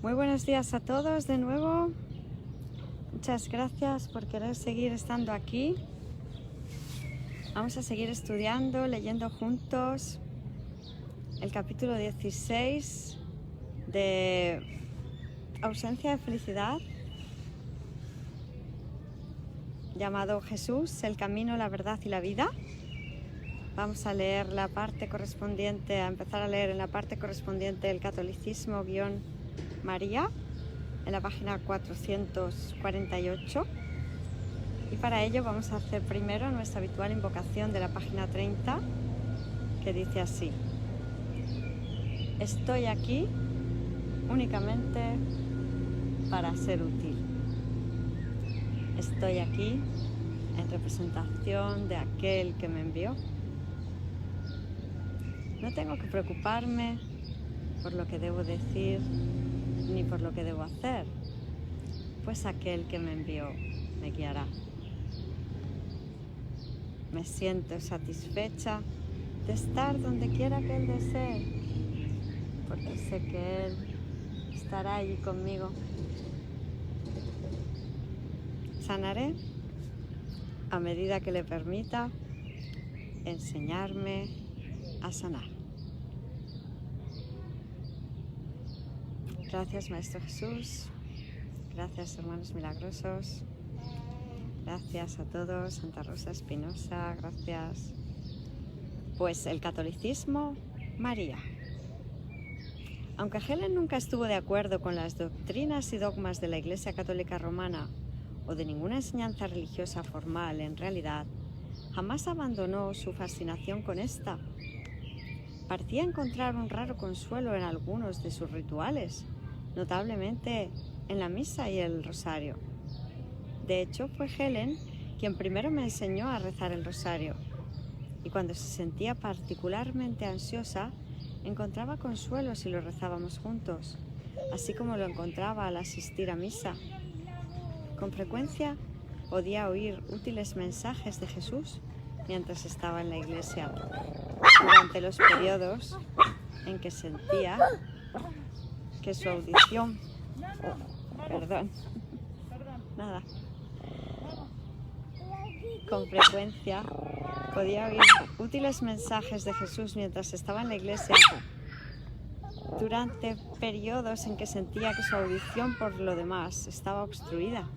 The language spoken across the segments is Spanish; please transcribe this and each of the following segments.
Muy buenos días a todos de nuevo. Muchas gracias por querer seguir estando aquí. Vamos a seguir estudiando, leyendo juntos el capítulo 16 de Ausencia de Felicidad, llamado Jesús, el camino, la verdad y la vida. Vamos a leer la parte correspondiente, a empezar a leer en la parte correspondiente del Catolicismo María, en la página 448. Y para ello vamos a hacer primero nuestra habitual invocación de la página 30, que dice así: estoy aquí únicamente para ser útil. Estoy aquí en representación de aquel que me envió. No tengo que preocuparme por lo que debo decir ni por lo que debo hacer, pues aquel que me envió me guiará. Me siento satisfecha de estar donde quiera que Él desee, porque sé que Él estará allí conmigo. Sanaré a medida que le permita enseñarme a sanar. Gracias, Maestro Jesús. Gracias, hermanos milagrosos. Gracias a todos, Santa Rosa Espinosa, gracias. Pues el catolicismo, María. Aunque Helen nunca estuvo de acuerdo con las doctrinas y dogmas de la Iglesia Católica Romana o de ninguna enseñanza religiosa formal, en realidad, jamás abandonó su fascinación con esta. Parecía encontrar un raro consuelo en algunos de sus rituales, notablemente en la misa y el rosario. De hecho, fue Helen quien primero me enseñó a rezar el rosario, y cuando se sentía particularmente ansiosa, encontraba consuelo si lo rezábamos juntos, así como lo encontraba al asistir a misa. Con frecuencia podía oír útiles mensajes de Jesús mientras estaba en la iglesia, durante los periodos en que sentía que su audición... Con frecuencia podía oír útiles mensajes de Jesús mientras estaba en la iglesia, durante periodos en que sentía que su audición por lo demás estaba obstruida.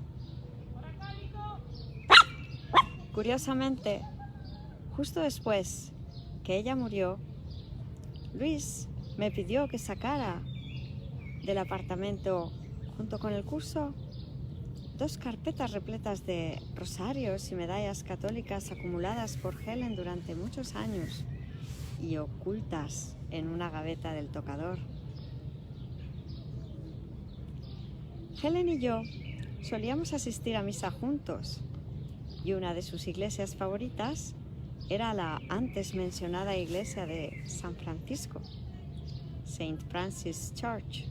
Curiosamente, justo después que ella murió, Luis me pidió que sacara del apartamento, junto con el curso, 2 carpetas repletas de rosarios y medallas católicas acumuladas por Helen durante muchos años y ocultas en una gaveta del tocador. Helen y yo solíamos asistir a misa juntos, y una de sus iglesias favoritas era la antes mencionada iglesia de San Francisco, St. Francis Church,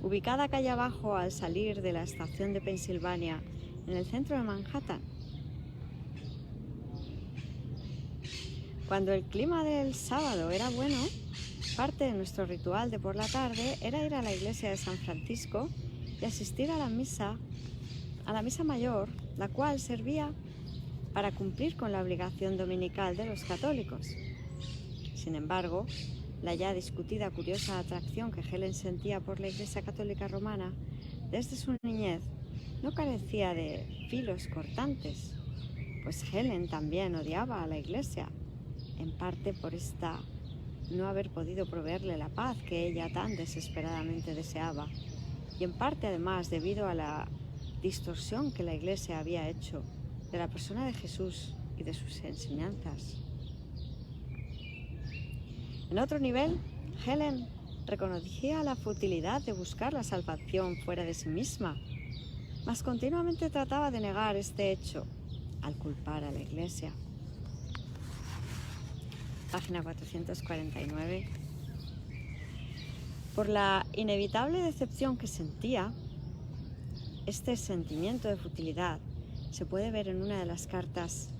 ubicada calle abajo al salir de la estación de Pensilvania en el centro de Manhattan. Cuando el clima del sábado era bueno, parte de nuestro ritual de por la tarde era ir a la iglesia de San Francisco y asistir a la misa mayor, la cual servía para cumplir con la obligación dominical de los católicos. Sin embargo, la ya discutida curiosa atracción que Helen sentía por la Iglesia Católica Romana desde su niñez no carecía de filos cortantes, pues Helen también odiaba a la Iglesia, en parte por esta no haber podido proveerle la paz que ella tan desesperadamente deseaba, y en parte además debido a la distorsión que la Iglesia había hecho de la persona de Jesús y de sus enseñanzas. En otro nivel, Helen reconocía la futilidad de buscar la salvación fuera de sí misma, mas continuamente trataba de negar este hecho al culpar a la Iglesia. Página 449. Por la inevitable decepción que sentía, este sentimiento de futilidad se puede ver en una de las cartas.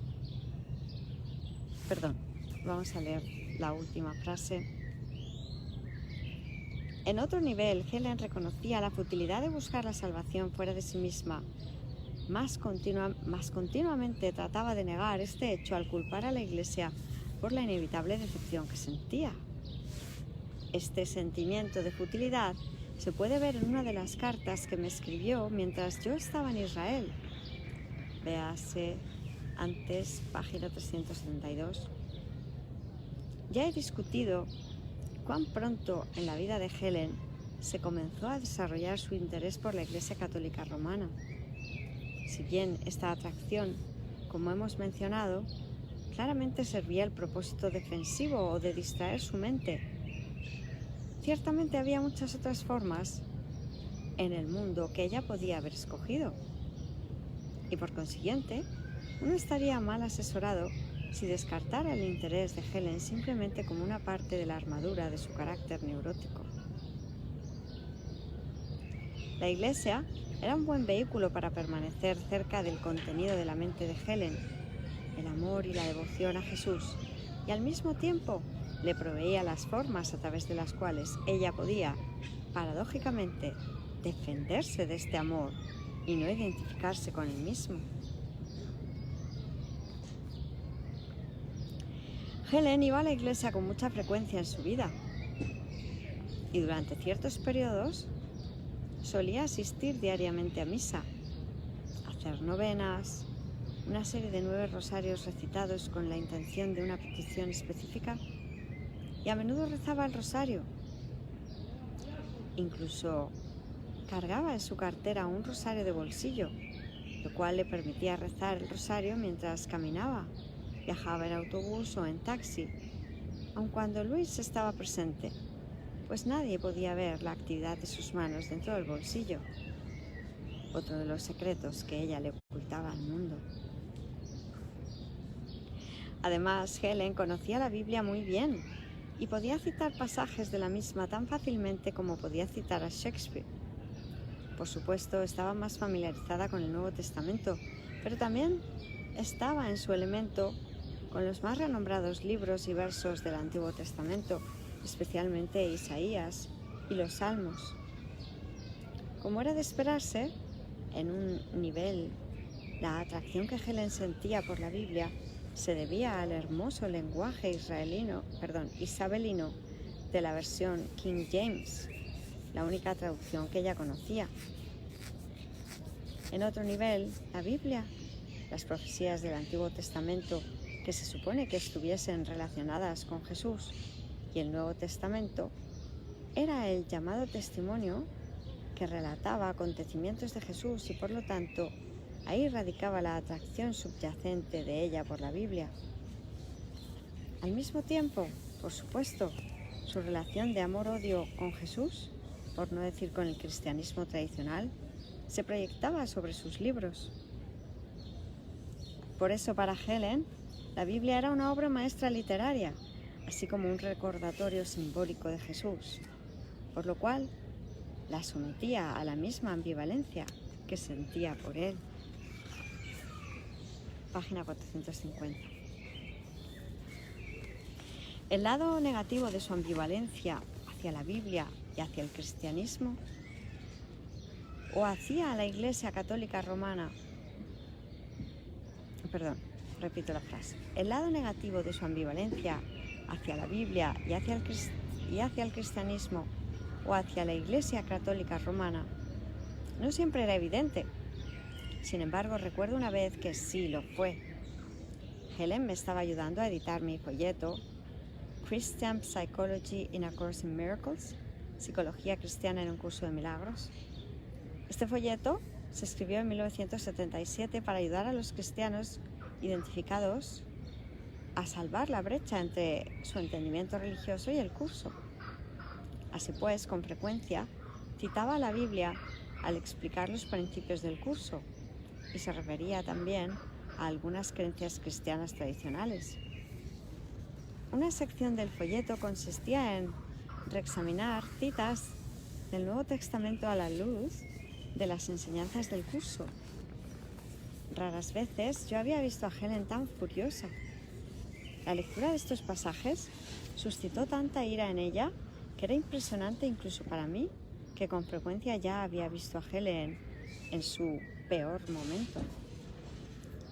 Vamos a leer la última frase. En otro nivel, Helen reconocía la futilidad de buscar la salvación fuera de sí misma. Más continuamente trataba de negar este hecho al culpar a la Iglesia por la inevitable decepción que sentía. Este sentimiento de futilidad se puede ver en una de las cartas que me escribió mientras yo estaba en Israel. Véase antes, página 372. Ya he discutido cuán pronto en la vida de Helen se comenzó a desarrollar su interés por la Iglesia Católica Romana. Si bien esta atracción, como hemos mencionado, claramente servía al propósito defensivo o de distraer su mente, ciertamente había muchas otras formas en el mundo que ella podía haber escogido. Y por consiguiente, no estaría mal asesorado si descartara el interés de Helen simplemente como una parte de la armadura de su carácter neurótico. La Iglesia era un buen vehículo para permanecer cerca del contenido de la mente de Helen, el amor y la devoción a Jesús, y al mismo tiempo le proveía las formas a través de las cuales ella podía, paradójicamente, defenderse de este amor y no identificarse con él mismo. Helen iba a la iglesia con mucha frecuencia en su vida y durante ciertos periodos solía asistir diariamente a misa, hacer novenas, una serie de 9 rosarios recitados con la intención de una petición específica, y a menudo rezaba el rosario. Incluso cargaba en su cartera un rosario de bolsillo, lo cual le permitía rezar el rosario mientras caminaba, viajaba en autobús o en taxi, aun cuando Luis estaba presente, pues nadie podía ver la actividad de sus manos dentro del bolsillo, otro de los secretos que ella le ocultaba al mundo. Además, Helen conocía la Biblia muy bien y podía citar pasajes de la misma tan fácilmente como podía citar a Shakespeare. Por supuesto, estaba más familiarizada con el Nuevo Testamento, pero también estaba en su elemento con los más renombrados libros y versos del Antiguo Testamento, especialmente Isaías y los Salmos. Como era de esperarse, en un nivel, la atracción que Helen sentía por la Biblia se debía al hermoso lenguaje isabelino de la versión King James, la única traducción que ella conocía. En otro nivel, la Biblia, las profecías del Antiguo Testamento que se supone que estuviesen relacionadas con Jesús, y el Nuevo Testamento, era el llamado testimonio que relataba acontecimientos de Jesús y por lo tanto ahí radicaba la atracción subyacente de ella por la Biblia. Al mismo tiempo, por supuesto, su relación de amor-odio con Jesús, por no decir con el cristianismo tradicional, se proyectaba sobre sus libros. Por eso para Helen, la Biblia era una obra maestra literaria, así como un recordatorio simbólico de Jesús, por lo cual la sometía a la misma ambivalencia que sentía por él. Página 450. El lado negativo de su ambivalencia hacia la Biblia y hacia el cristianismo, o hacia la Iglesia Católica Romana, repito la frase. El lado negativo de su ambivalencia hacia la Biblia y hacia el cristianismo o hacia la Iglesia Católica Romana no siempre era evidente. Sin embargo, recuerdo una vez que sí lo fue. Helen me estaba ayudando a editar mi folleto Christian Psychology in a Course in Miracles, Psicología Cristiana en un Curso de Milagros. Este folleto se escribió en 1977 para ayudar a los cristianos identificados a salvar la brecha entre su entendimiento religioso y el curso. Así pues, con frecuencia, citaba la Biblia al explicar los principios del curso y se refería también a algunas creencias cristianas tradicionales. Una sección del folleto consistía en reexaminar citas del Nuevo Testamento a la luz de las enseñanzas del curso. Raras veces yo había visto a Helen tan furiosa. La lectura de estos pasajes suscitó tanta ira en ella que era impresionante incluso para mí, que con frecuencia ya había visto a Helen en su peor momento.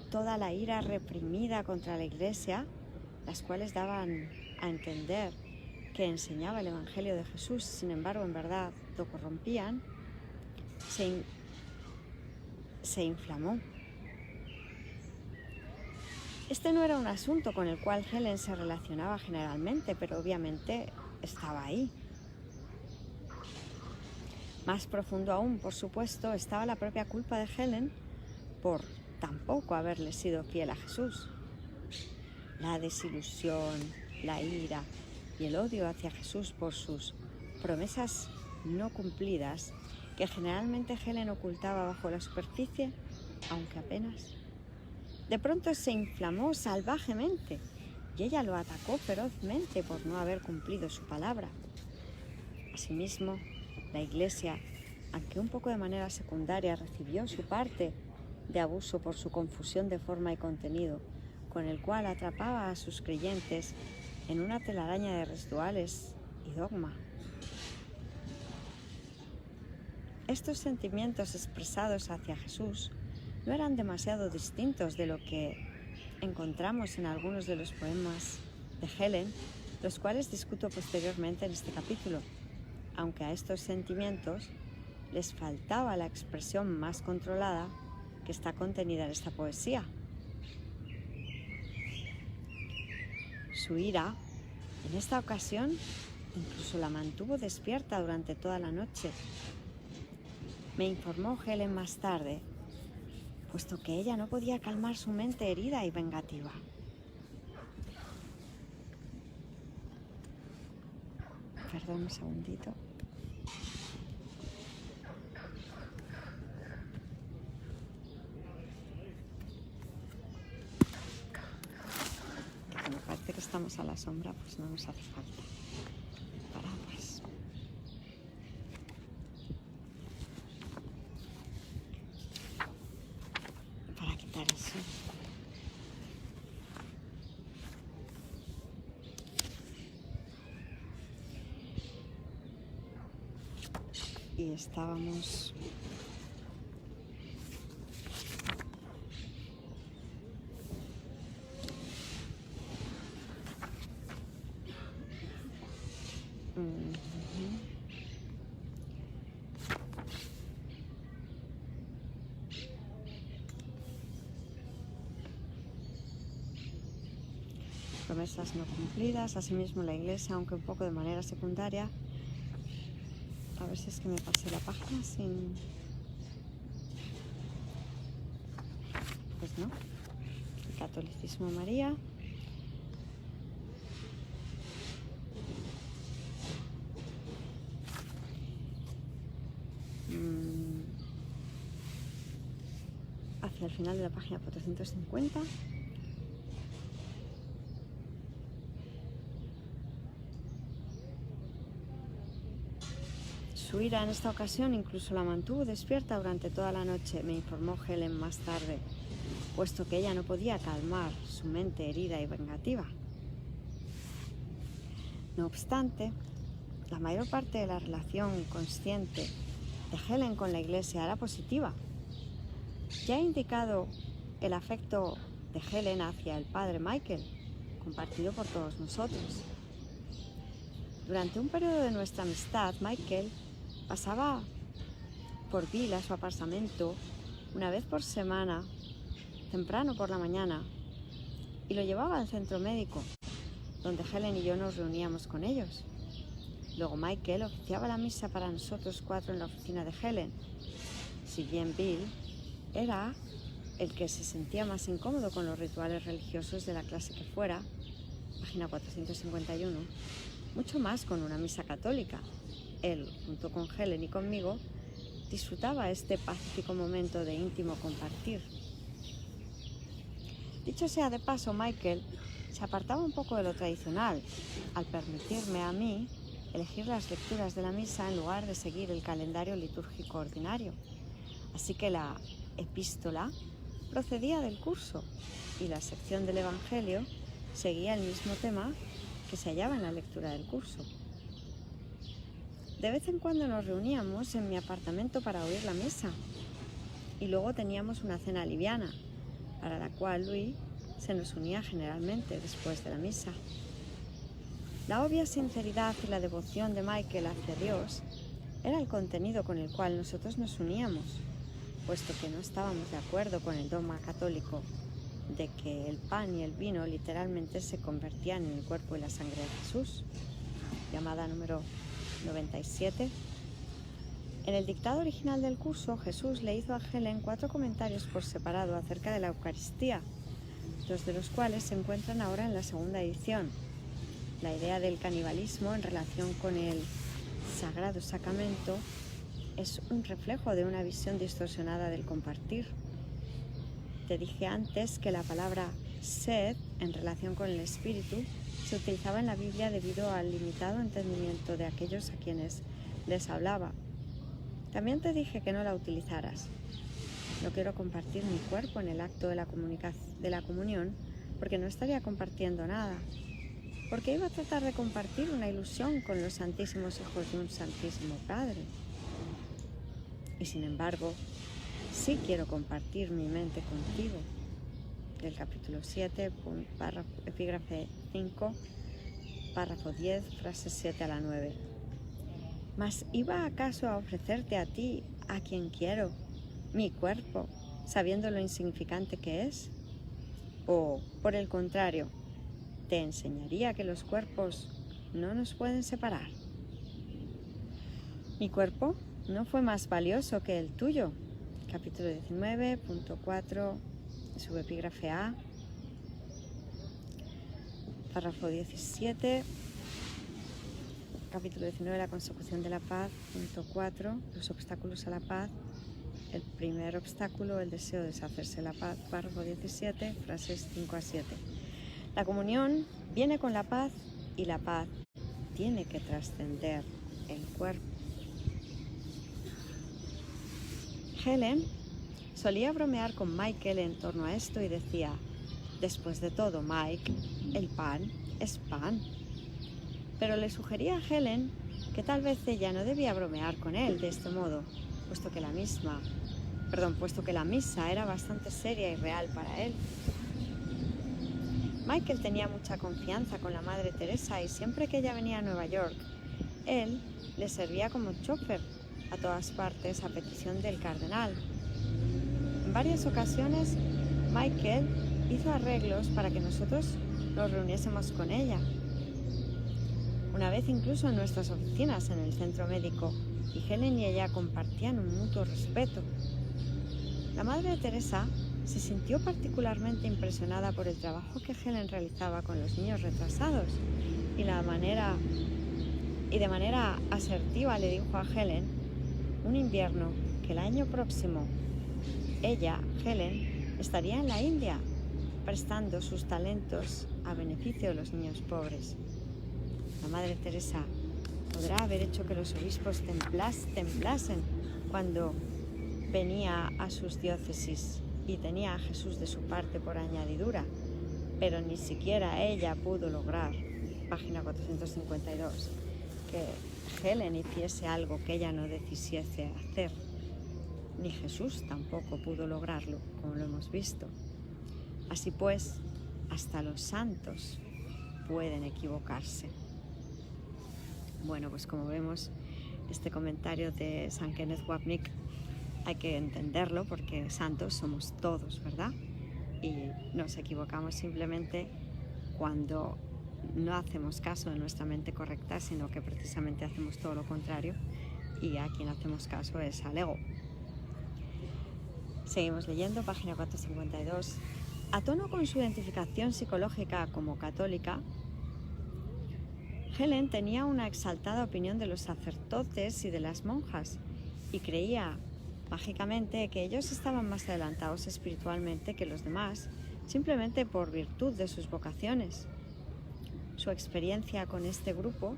Toda la ira reprimida contra la Iglesia, las cuales daban a entender que enseñaba el Evangelio de Jesús, sin embargo, en verdad, lo corrompían, se inflamó. Este no era un asunto con el cual Helen se relacionaba generalmente, pero obviamente estaba ahí. Más profundo aún, por supuesto, estaba la propia culpa de Helen por tampoco haberle sido fiel a Jesús. La desilusión, la ira y el odio hacia Jesús por sus promesas no cumplidas, que generalmente Helen ocultaba bajo la superficie, aunque apenas. De pronto se inflamó salvajemente y ella lo atacó ferozmente por no haber cumplido su palabra. Asimismo, la Iglesia, aunque un poco de manera secundaria, recibió su parte de abuso por su confusión de forma y contenido, con el cual atrapaba a sus creyentes en una telaraña de rituales y dogma. Estos sentimientos expresados hacia Jesús no eran demasiado distintos de lo que encontramos en algunos de los poemas de Helen, los cuales discuto posteriormente en este capítulo, aunque a estos sentimientos les faltaba la expresión más controlada que está contenida en esta poesía. Su ira, en esta ocasión, incluso la mantuvo despierta durante toda la noche. Me informó Helen más tarde, puesto que ella no podía calmar su mente herida y vengativa. Perdón un segundito. Que me parece que estamos a la sombra, pues no nos hace falta paraguas. Para quitar eso. Y estábamos promesas no cumplidas. Asimismo, la Iglesia, aunque un poco de manera secundaria. A ver si es que me pasé la página sin... Pues no. El catolicismo María. Hacia el final de la página 450. Su ira en esta ocasión incluso la mantuvo despierta durante toda la noche, me informó Helen más tarde, puesto que ella no podía calmar su mente herida y vengativa. No obstante, la mayor parte de la relación consciente de Helen con la Iglesia era positiva. Ya he indicado el afecto de Helen hacia el padre Michael, compartido por todos nosotros. Durante un periodo de nuestra amistad, Michael pasaba por Bill a su apartamento una vez por semana, temprano por la mañana, y lo llevaba al centro médico, donde Helen y yo nos reuníamos con ellos. Luego Michael oficiaba la misa para nosotros 4 en la oficina de Helen. Si bien Bill era el que se sentía más incómodo con los rituales religiosos de la clase que fuera, página 451, mucho más con una misa católica. Él, junto con Helen y conmigo, disfrutaba este pacífico momento de íntimo compartir. Dicho sea de paso, Michael se apartaba un poco de lo tradicional, al permitirme a mí elegir las lecturas de la misa en lugar de seguir el calendario litúrgico ordinario. Así que la epístola procedía del curso y la sección del Evangelio seguía el mismo tema que se hallaba en la lectura del curso. De vez en cuando nos reuníamos en mi apartamento para oír la misa y luego teníamos una cena liviana, para la cual Louis se nos unía generalmente después de la misa. La obvia sinceridad y la devoción de Michael hacia Dios era el contenido con el cual nosotros nos uníamos, puesto que no estábamos de acuerdo con el dogma católico de que el pan y el vino literalmente se convertían en el cuerpo y la sangre de Jesús. Llamada número 97. En el dictado original del curso, Jesús le hizo a Helen 4 comentarios por separado acerca de la Eucaristía, 2 de los cuales se encuentran ahora en la segunda edición. La idea del canibalismo en relación con el sagrado sacramento es un reflejo de una visión distorsionada del compartir. Te dije antes que la palabra sed en relación con el espíritu se utilizaba en la Biblia debido al limitado entendimiento de aquellos a quienes les hablaba. También te dije que no la utilizaras. No quiero compartir mi cuerpo en el acto de la comunión porque no estaría compartiendo nada. Porque iba a tratar de compartir una ilusión con los santísimos hijos de un santísimo Padre. Y sin embargo, sí quiero compartir mi mente contigo. Del capítulo 7, epígrafe 5, párrafo 10, frases 7 a la 9. ¿Mas iba acaso a ofrecerte a ti, a quien quiero, mi cuerpo, sabiendo lo insignificante que es? ¿O, por el contrario, te enseñaría que los cuerpos no nos pueden separar? Mi cuerpo no fue más valioso que el tuyo. Capítulo 19, punto 4, subepígrafe A, párrafo 17, capítulo 19, la consecución de la paz, punto 4, los obstáculos a la paz. El primer obstáculo, el deseo de deshacerse la paz, párrafo 17, frases 5 a 7. La comunión viene con la paz y la paz tiene que trascender el cuerpo. Helen solía bromear con Michael en torno a esto y decía: después de todo, Mike, el pan es pan. Pero le sugería a Helen que tal vez ella no debía bromear con él de este modo, puesto que la misa era bastante seria y real para él. Michael tenía mucha confianza con la Madre Teresa y siempre que ella venía a Nueva York, él le servía como chofer a todas partes a petición del cardenal. En varias ocasiones, Michael hizo arreglos para que nosotros nos reuniésemos con ella. Una vez incluso en nuestras oficinas en el centro médico, y Helen y ella compartían un mutuo respeto. La Madre Teresa se sintió particularmente impresionada por el trabajo que Helen realizaba con los niños retrasados y de manera asertiva le dijo a Helen un invierno que el año próximo ella, Helen, estaría en la India prestando sus talentos a beneficio de los niños pobres. La Madre Teresa podrá haber hecho que los obispos temblasen cuando venía a sus diócesis y tenía a Jesús de su parte por añadidura, pero ni siquiera ella pudo lograr, página 452, que Helen hiciese algo que ella no decidiese hacer. Ni Jesús tampoco pudo lograrlo, como lo hemos visto. Así pues, hasta los santos pueden equivocarse. Bueno, pues como vemos, este comentario de San Kenneth Wapnick hay que entenderlo porque santos somos todos, ¿verdad? Y nos equivocamos simplemente cuando no hacemos caso de nuestra mente correcta, sino que precisamente hacemos todo lo contrario, y a quien hacemos caso es al ego. Seguimos leyendo, página 452. A tono con su identificación psicológica como católica, Helen tenía una exaltada opinión de los sacerdotes y de las monjas y creía mágicamente que ellos estaban más adelantados espiritualmente que los demás, simplemente por virtud de sus vocaciones. Su experiencia con este grupo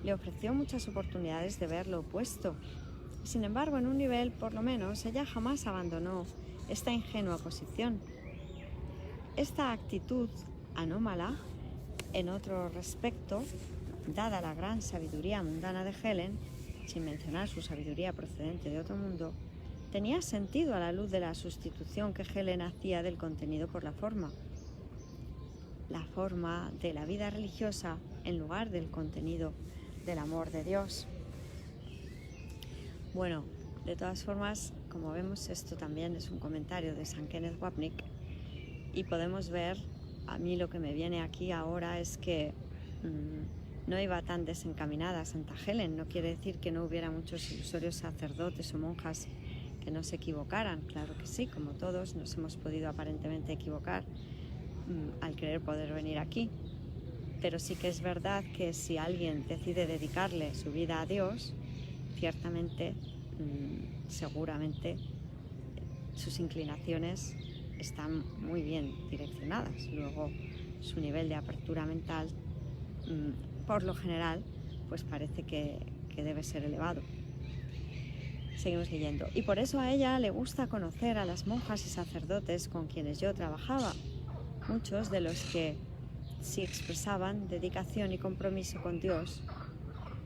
le ofreció muchas oportunidades de ver lo opuesto. Sin embargo, en un nivel, por lo menos, ella jamás abandonó esta ingenua posición. Esta actitud anómala, en otro respecto, dada la gran sabiduría mundana de Helen, sin mencionar su sabiduría procedente de otro mundo, tenía sentido a la luz de la sustitución que Helen hacía del contenido por la forma de la vida religiosa en lugar del contenido del amor de Dios. Bueno, de todas formas, como vemos, esto también es un comentario de San Kenneth Wapnick, y podemos ver, a mí lo que me viene aquí ahora es que no iba tan desencaminada Santa Helen. No quiere decir que no hubiera muchos ilusorios sacerdotes o monjas que no se equivocaran. Claro que sí, como todos nos hemos podido aparentemente equivocar al querer poder venir aquí. Pero sí que es verdad que si alguien decide dedicarle su vida a Dios, ciertamente, seguramente, sus inclinaciones están muy bien direccionadas. Luego, su nivel de apertura mental, por lo general, pues parece que debe ser elevado. Seguimos leyendo. Y por eso a ella le gusta conocer a las monjas y sacerdotes con quienes yo trabajaba, muchos de los que sí expresaban dedicación y compromiso con Dios,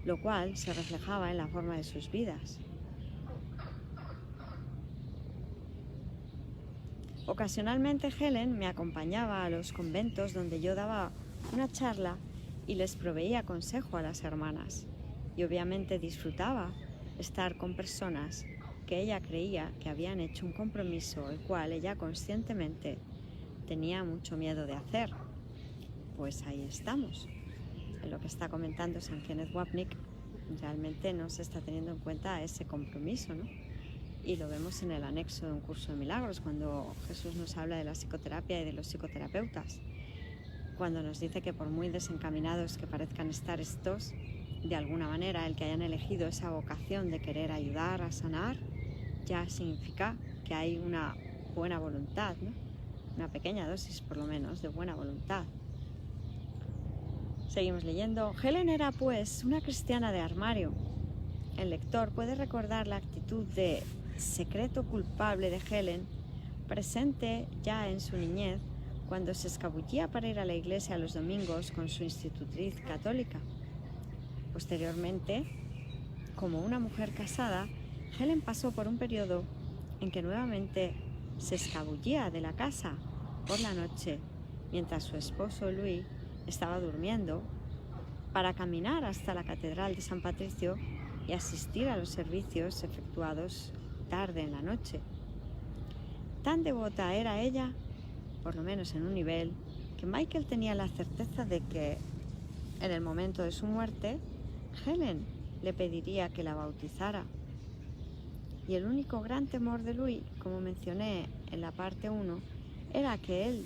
lo cual se reflejaba en la forma de sus vidas. Ocasionalmente Helen me acompañaba a los conventos donde yo daba una charla y les proveía consejo a las hermanas, y obviamente disfrutaba estar con personas que ella creía que habían hecho un compromiso el cual ella conscientemente tenía mucho miedo de hacer. Pues ahí estamos. En lo que está comentando San Kenneth Wapnick, realmente no se está teniendo en cuenta ese compromiso, ¿no? Y lo vemos en el anexo de un curso de milagros, cuando Jesús nos habla de la psicoterapia y de los psicoterapeutas, cuando nos dice que por muy desencaminados que parezcan estar estos, de alguna manera el que hayan elegido esa vocación de querer ayudar a sanar, ya significa que hay una buena voluntad, ¿no? Una pequeña dosis, por lo menos, de buena voluntad. Seguimos leyendo. Helen era, pues, una cristiana de armario. El lector puede recordar la actitud de secreto culpable de Helen, presente ya en su niñez, cuando se escabullía para ir a la iglesia los domingos con su institutriz católica. Posteriormente, como una mujer casada, Helen pasó por un periodo en que nuevamente se escabullía de la casa por la noche, mientras su esposo Louis estaba durmiendo, para caminar hasta la Catedral de San Patricio y asistir a los servicios efectuados tarde en la noche. Tan devota era ella, por lo menos en un nivel, que Michael tenía la certeza de que, en el momento de su muerte, Helen le pediría que la bautizara. Y el único gran temor de Louis, como mencioné en la parte 1, era que él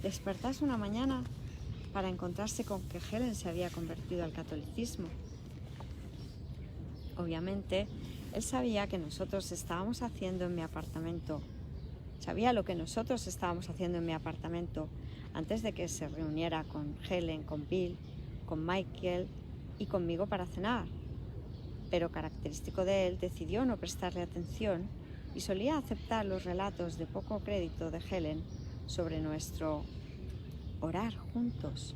despertase una mañana para encontrarse con que Helen se había convertido al catolicismo. Obviamente, él sabía que nosotros estábamos haciendo en mi apartamento, sabía lo que nosotros estábamos haciendo en mi apartamento antes de que se reuniera con Helen, con Bill, con Michael y conmigo para cenar. Pero característico de él, decidió no prestarle atención y solía aceptar los relatos de poco crédito de Helen sobre nuestro orar juntos.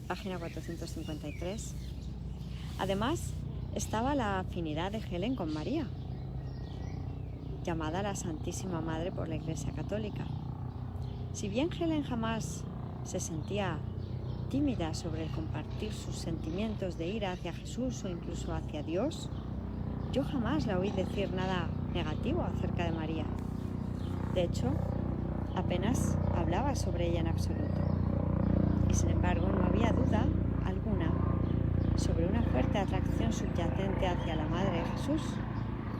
Página 453. Además, estaba la afinidad de Helen con María, llamada la Santísima Madre por la Iglesia Católica. Si bien Helen jamás se sentía tímida sobre el compartir sus sentimientos de ira hacia Jesús o incluso hacia Dios, yo jamás la oí decir nada negativo acerca de María. De hecho, apenas hablaba sobre ella en absoluto. Y sin embargo, no había duda alguna sobre una fuerte atracción subyacente hacia la Madre de Jesús,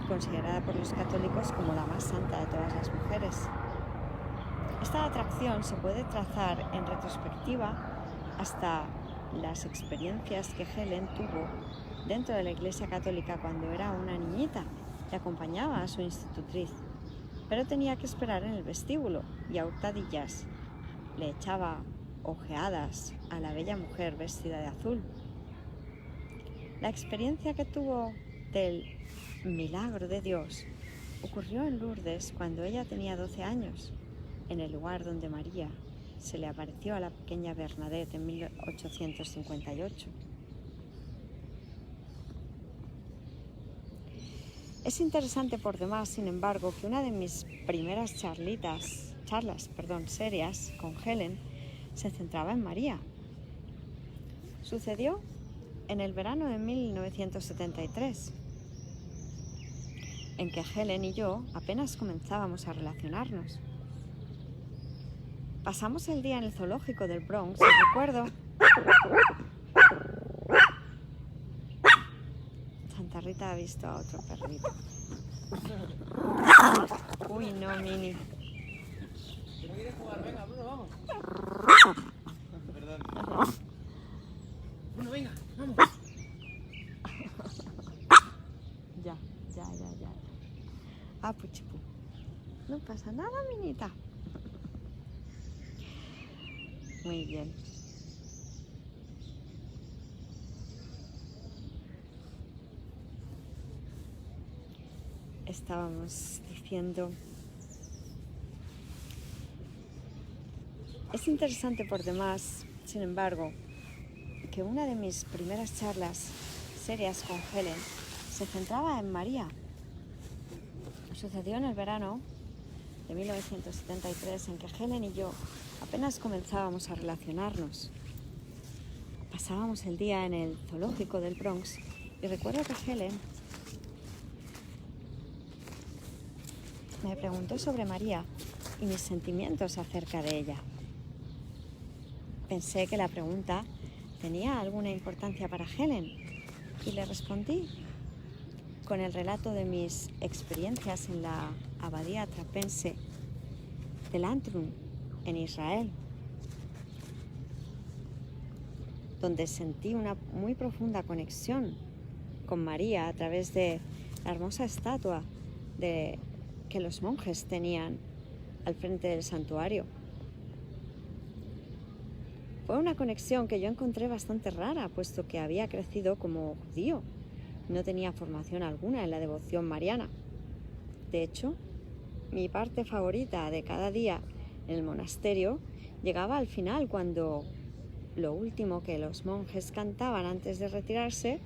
considerada por los católicos como la más santa de todas las mujeres. Esta atracción se puede trazar en retrospectiva hasta las experiencias que Helen tuvo dentro de la Iglesia Católica cuando era una niñita y acompañaba a su institutriz, pero tenía que esperar en el vestíbulo y a hurtadillas le echaba ojeadas a la bella mujer vestida de azul. La experiencia que tuvo del milagro de Dios ocurrió en Lourdes cuando ella tenía 12 años, en el lugar donde María se le apareció a la pequeña Bernadette en 1858. Es interesante por demás, sin embargo, que una de mis primeras charlas serias con Helen se centraba en María. Sucedió en el verano de 1973, en que Helen y yo apenas comenzábamos a relacionarnos. Pasamos el día en el zoológico del Bronx y recuerdo... Santa Rita ha visto a otro perrito. Uy, no, Mini. Si no quieres jugar, venga, Bruno, vamos. Perdón. Bruno, venga, vamos. Ya. Ah, puchipu. No pasa nada, Minita. Muy bien. Estábamos diciendo... Es interesante por demás, sin embargo, que una de mis primeras charlas serias con Helen se centraba en María. Sucedió en el verano de 1973, en que Helen y yo apenas comenzábamos a relacionarnos. Pasábamos el día en el zoológico del Bronx y recuerdo que Helen me preguntó sobre María y mis sentimientos acerca de ella. Pensé que la pregunta tenía alguna importancia para Helen y le respondí con el relato de mis experiencias en la abadía trapense de Lantrum, en Israel, donde sentí una muy profunda conexión con María a través de la hermosa estatua que los monjes tenían al frente del santuario. Fue una conexión que yo encontré bastante rara, puesto que había crecido como judío. No tenía formación alguna en la devoción mariana. De hecho, mi parte favorita de cada día en el monasterio llegaba al final, cuando lo último que los monjes cantaban antes de retirarse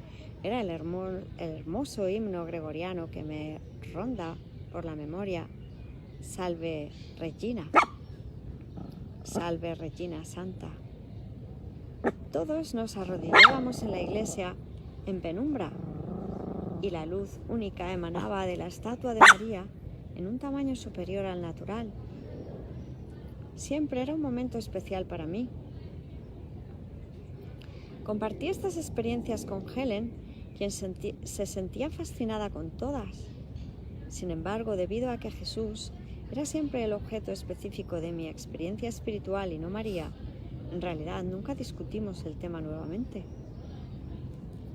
era el hermoso himno gregoriano que me ronda por la memoria: Salve Regina, Salve Regina Santa. Todos nos arrodillábamos en la iglesia en penumbra y la luz única emanaba de la estatua de María en un tamaño superior al natural. Siempre era un momento especial para mí. Compartí estas experiencias con Helen, quien se sentía fascinada con todas. Sin embargo, debido a que Jesús era siempre el objeto específico de mi experiencia espiritual y no María, en realidad nunca discutimos el tema nuevamente.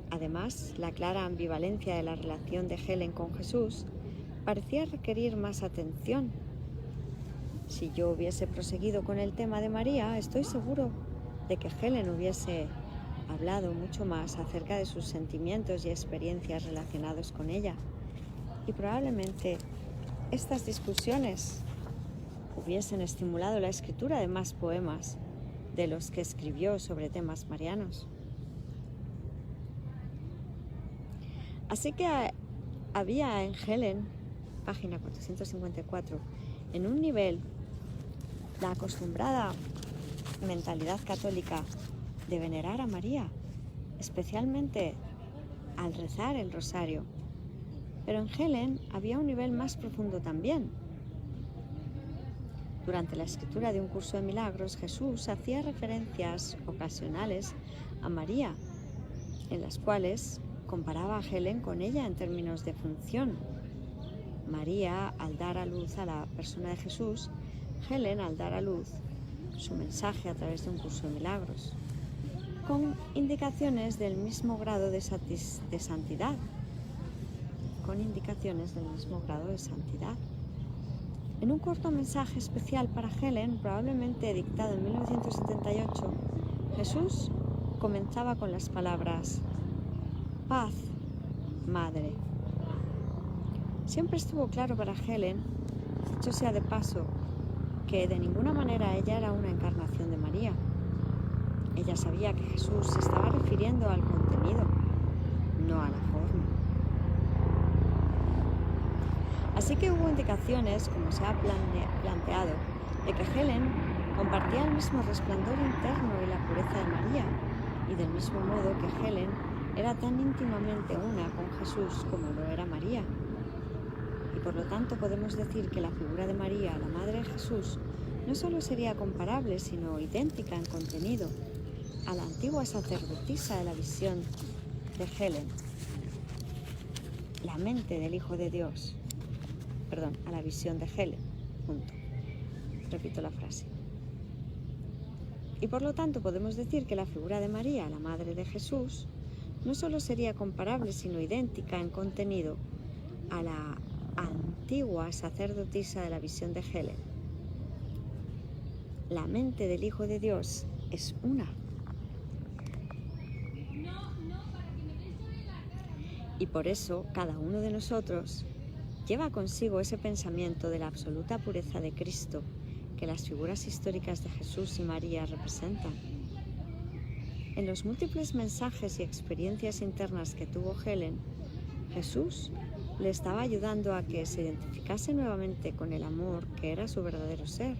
Además, la clara ambivalencia de la relación de Helen con Jesús parecía requerir más atención. Si yo hubiese proseguido con el tema de María, estoy seguro de que Helen hubiese hablado mucho más acerca de sus sentimientos y experiencias relacionados con ella. Y probablemente estas discusiones hubiesen estimulado la escritura de más poemas de los que escribió sobre temas marianos. Así que había en Helen, página 454, en un nivel, la acostumbrada mentalidad católica de venerar a María, especialmente al rezar el rosario. Pero en Helen había un nivel más profundo también. Durante la escritura de un curso de milagros, Jesús hacía referencias ocasionales a María, en las cuales comparaba a Helen con ella en términos de función. María al dar a luz a la persona de Jesús, Helen al dar a luz su mensaje a través de un curso de milagros, con indicaciones del mismo grado de santidad. En un corto mensaje especial para Helen, probablemente dictado en 1978, Jesús comenzaba con las palabras: paz, madre. Siempre estuvo claro para Helen, dicho sea de paso, que de ninguna manera ella era una encarnación de María. Ella sabía que Jesús se estaba refiriendo al contenido, no a la forma. Así que hubo indicaciones, como se ha planteado, de que Helen compartía el mismo resplandor interno y la pureza de María, y del mismo modo que Helen era tan íntimamente una con Jesús como lo era María. Y por lo tanto podemos decir que la figura de María, la Madre de Jesús, no solo sería comparable, sino idéntica en contenido a la antigua sacerdotisa de la visión de Helen, la mente del Hijo de Dios. Perdón, a la visión de Helen. Punto. Repito la frase. Y por lo tanto podemos decir que la figura de María, la Madre de Jesús, no solo sería comparable, sino idéntica en contenido a la antigua sacerdotisa de la visión de Helen. La mente del Hijo de Dios es una. Y por eso cada uno de nosotros lleva consigo ese pensamiento de la absoluta pureza de Cristo que las figuras históricas de Jesús y María representan. En los múltiples mensajes y experiencias internas que tuvo Helen, Jesús le estaba ayudando a que se identificase nuevamente con el amor que era su verdadero ser.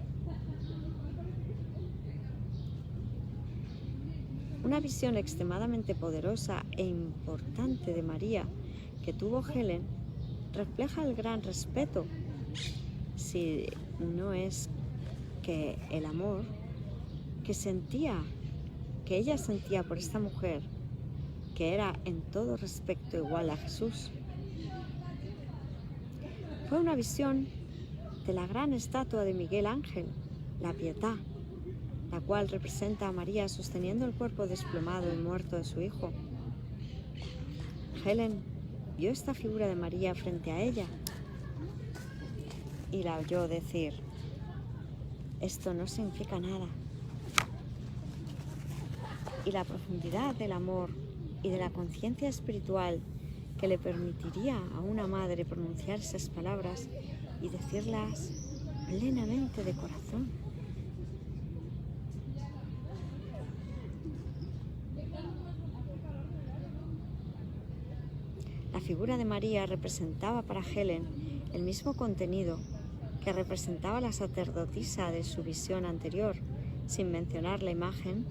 Una visión extremadamente poderosa e importante de María que tuvo Helen refleja el gran respeto, si no es que el amor que ella sentía por esta mujer, que era en todo respecto igual a Jesús. Fue una visión de la gran estatua de Miguel Ángel, la Pietà, la cual representa a María sosteniendo el cuerpo desplomado y muerto de su hijo. Helen vio esta figura de María frente a ella y la oyó decir: esto no significa nada. Y la profundidad del amor y de la conciencia espiritual que le permitiría a una madre pronunciar esas palabras y decirlas plenamente de corazón. La figura de María representaba para Helen el mismo contenido que representaba la sacerdotisa de su visión anterior, sin mencionar la imagen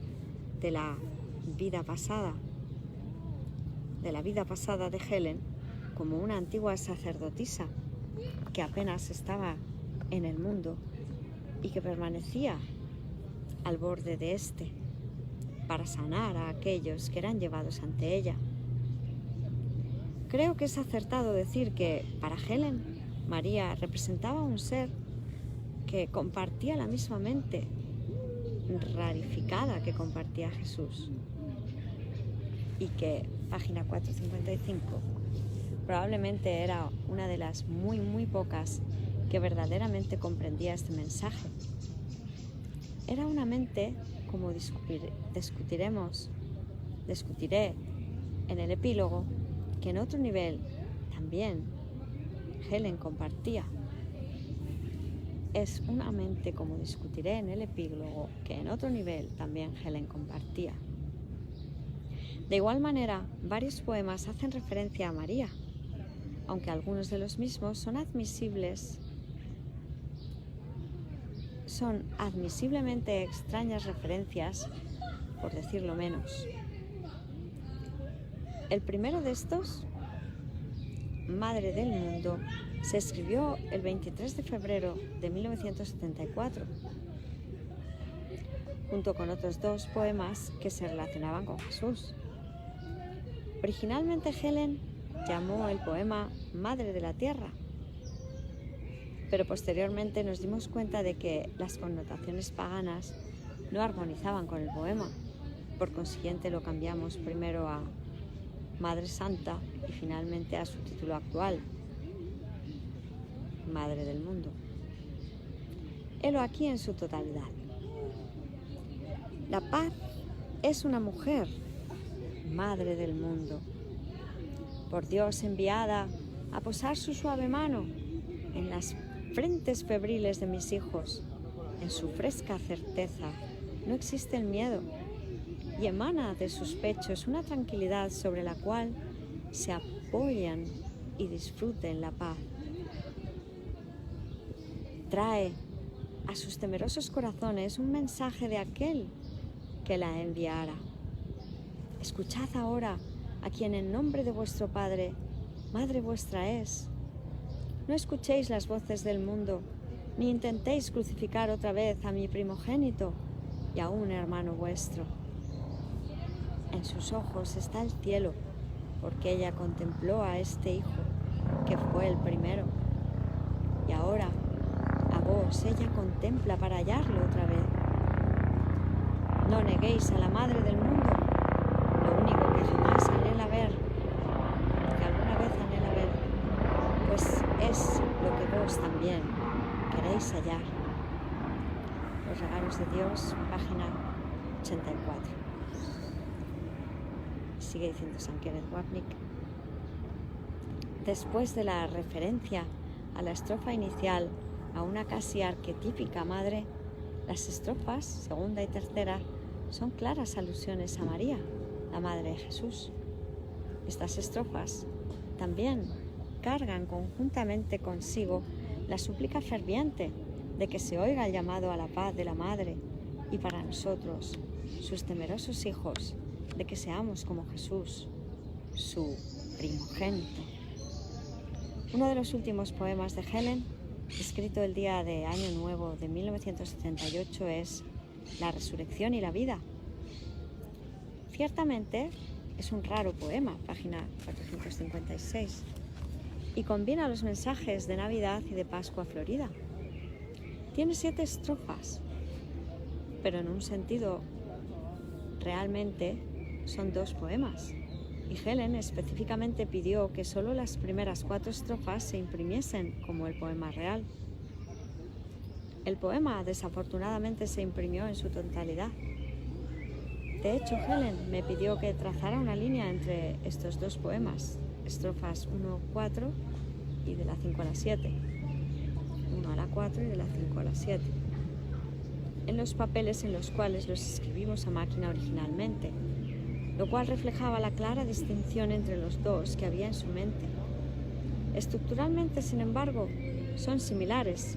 de la vida pasada de Helen como una antigua sacerdotisa que apenas estaba en el mundo y que permanecía al borde de este para sanar a aquellos que eran llevados ante ella. Creo que es acertado decir que para Helen, María representaba un ser que compartía la misma mente rarificada que compartía Jesús, y que, página 455, probablemente era una de las muy pocas que verdaderamente comprendía este mensaje. Era una mente, como discutiré en el epílogo, que en otro nivel también Helen compartía. Es una mente, como discutiré en el epílogo, que en otro nivel también Helen compartía. De igual manera, varios poemas hacen referencia a María, aunque algunos de los mismos son admisiblemente extrañas referencias, por decirlo menos. El primero de estos, Madre del Mundo, se escribió el 23 de febrero de 1974, junto con otros dos poemas que se relacionaban con Jesús. Originalmente Helen llamó el poema Madre de la Tierra, pero posteriormente nos dimos cuenta de que las connotaciones paganas no armonizaban con el poema. Por consiguiente lo cambiamos primero a Madre Santa y finalmente a su título actual, Madre del Mundo. Helo aquí en su totalidad. La paz es una mujer, Madre del Mundo, por Dios enviada a posar su suave mano en las frentes febriles de mis hijos En su fresca certeza no existe el miedo y emana de sus pechos una tranquilidad sobre la cual se apoyan y disfruten la paz. Trae a sus temerosos corazones un mensaje de aquel que la enviara. Escuchad ahora a quien en nombre de vuestro Padre, Madre vuestra es. No escuchéis las voces del mundo, ni intentéis crucificar otra vez a mi primogénito y a un hermano vuestro. En sus ojos está el cielo, porque ella contempló a este hijo, que fue el primero. Y ahora, a vos ella contempla para hallarlo otra vez. No neguéis a la Madre del mundo, lo único que jamás anhela ver, que alguna vez anhela ver, pues es lo que vos también queréis hallar. Los regalos de Dios, página 84. Sigue diciendo San Kenneth Wapnick. Después de la referencia a la estrofa inicial, a una casi arquetípica madre, las estrofas segunda y tercera son claras alusiones a María, la Madre de Jesús. Estas estrofas también cargan conjuntamente consigo la súplica ferviente de que se oiga el llamado a la paz de la Madre y para nosotros, sus temerosos hijos, de que seamos como Jesús, su primogénito. Uno de los últimos poemas de Helen, escrito el día de Año Nuevo de 1978, es La resurrección y la vida. Ciertamente es un raro poema, página 456, y combina los mensajes de Navidad y de Pascua Florida. Tiene 7 estrofas, pero en un sentido realmente son 2 poemas. Y Helen específicamente pidió que solo las primeras 4 estrofas se imprimiesen como el poema real. El poema desafortunadamente se imprimió en su totalidad. De hecho, Helen me pidió que trazara una línea entre estos 2 poemas, estrofas 1-4 y de la 5 a la 7. 1 a la 4 y de la 5 a la 7. En los papeles en los cuales los escribimos a máquina originalmente, lo cual reflejaba la clara distinción entre los 2 que había en su mente. Estructuralmente, sin embargo, son similares,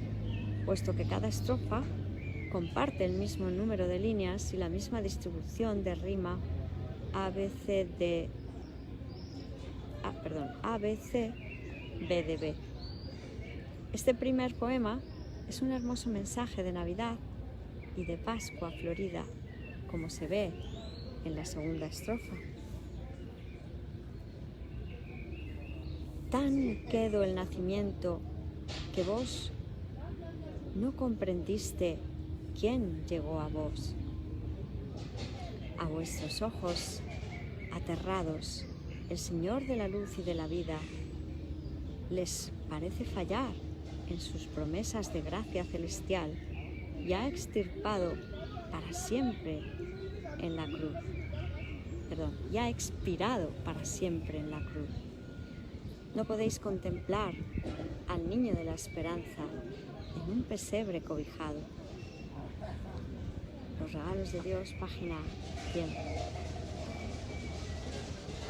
puesto que cada estrofa comparte el mismo número de líneas y la misma distribución de rima A, B, C, B de B. Este primer poema es un hermoso mensaje de Navidad y de Pascua Florida, como se ve en la segunda estrofa. Tan quedó el nacimiento que vos no comprendiste quién llegó a vos. A vuestros ojos aterrados, el Señor de la luz y de la vida les parece fallar en sus promesas de gracia celestial y ha extirpado para siempre en la cruz. Y ha expirado para siempre en la cruz. No podéis contemplar al niño de la esperanza en un pesebre cobijado. Los regalos de Dios, página 100.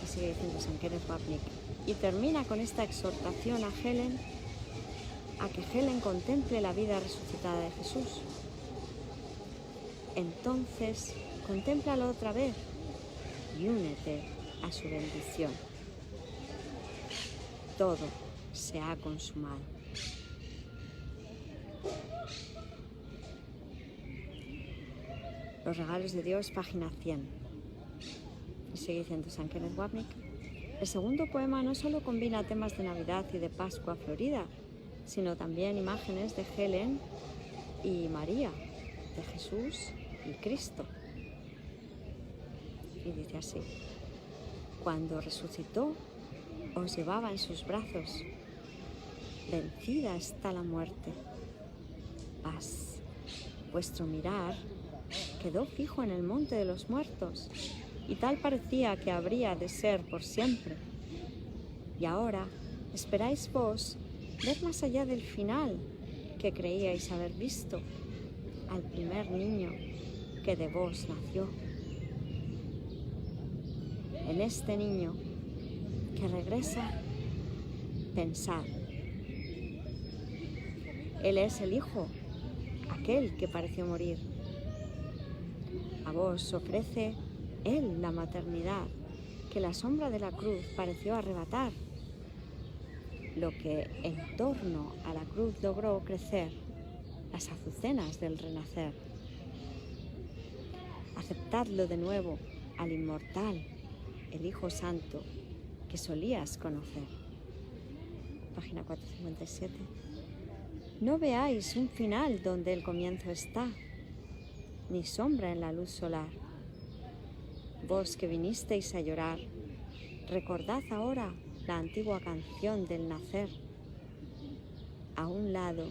Y sigue diciendo San Kenneth Wapnick. Y termina con esta exhortación a Helen, a que Helen contemple la vida resucitada de Jesús. Entonces, contémplalo otra vez y únete a su bendición. Todo se ha consumado. Los regalos de Dios, página 100. Y sigue diciendo San Kenneth Wapnick. El segundo poema no solo combina temas de Navidad y de Pascua Florida, sino también imágenes de Helen y María, de Jesús y Cristo. Y dice así: cuando resucitó, os llevaba en sus brazos. Vencida está la muerte. Paz. Vuestro mirar quedó fijo en el monte de los muertos, y tal parecía que habría de ser por siempre. Y ahora esperáis vos ver más allá del final que creíais haber visto. al primer niño que de vos nació. En este niño que regresa, pensad. Él es el Hijo, aquel que pareció morir. A vos ofrece Él la maternidad que la sombra de la cruz pareció arrebatar. Lo que en torno a la cruz logró crecer, las azucenas del renacer. Aceptadlo de nuevo al inmortal, el Hijo Santo, que solías conocer. Página 457. No veáis un final donde el comienzo está, ni sombra en la luz solar. Vos que vinisteis a llorar, recordad ahora la antigua canción del nacer. A un lado,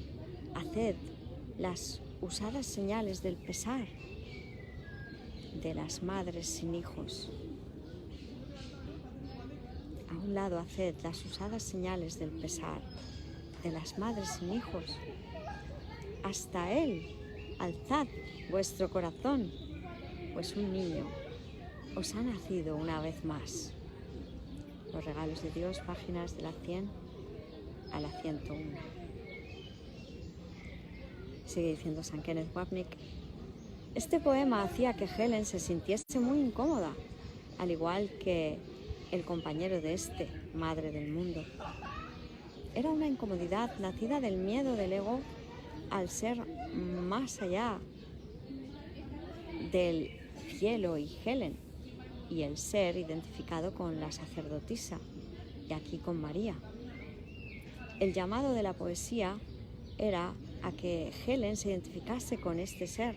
haced las usadas señales del pesar de las madres sin hijos. A un lado, haced las usadas señales del pesar de las madres sin hijos. Hasta Él, alzad vuestro corazón, pues un niño os ha nacido una vez más. Los regalos de Dios, páginas de la 100 a la 101. Sigue diciendo San Kenneth Wapnick: este poema hacía que Helen se sintiese muy incómoda, al igual que el compañero de este, madre del mundo. Era una incomodidad nacida del miedo del ego al ser más allá del cielo y Helen, y el ser identificado con la sacerdotisa, y aquí con María. El llamado de la poesía era a que Helen se identificase con este ser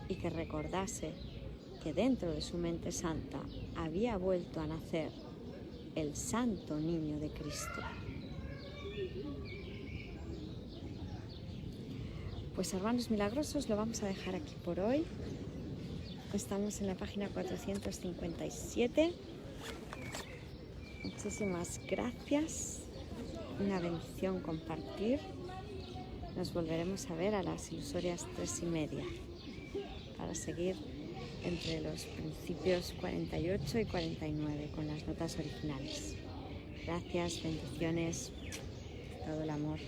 y que recordase que dentro de su mente santa había vuelto a nacer el santo niño de Cristo. Pues hermanos milagrosos, lo vamos a dejar aquí por hoy. Estamos en la página 457. Muchísimas gracias. Una bendición compartir. Nos volveremos a ver a las ilusorias 3:30 para seguir entre los principios 48 y 49 con las notas originales. Gracias, bendiciones, todo el amor.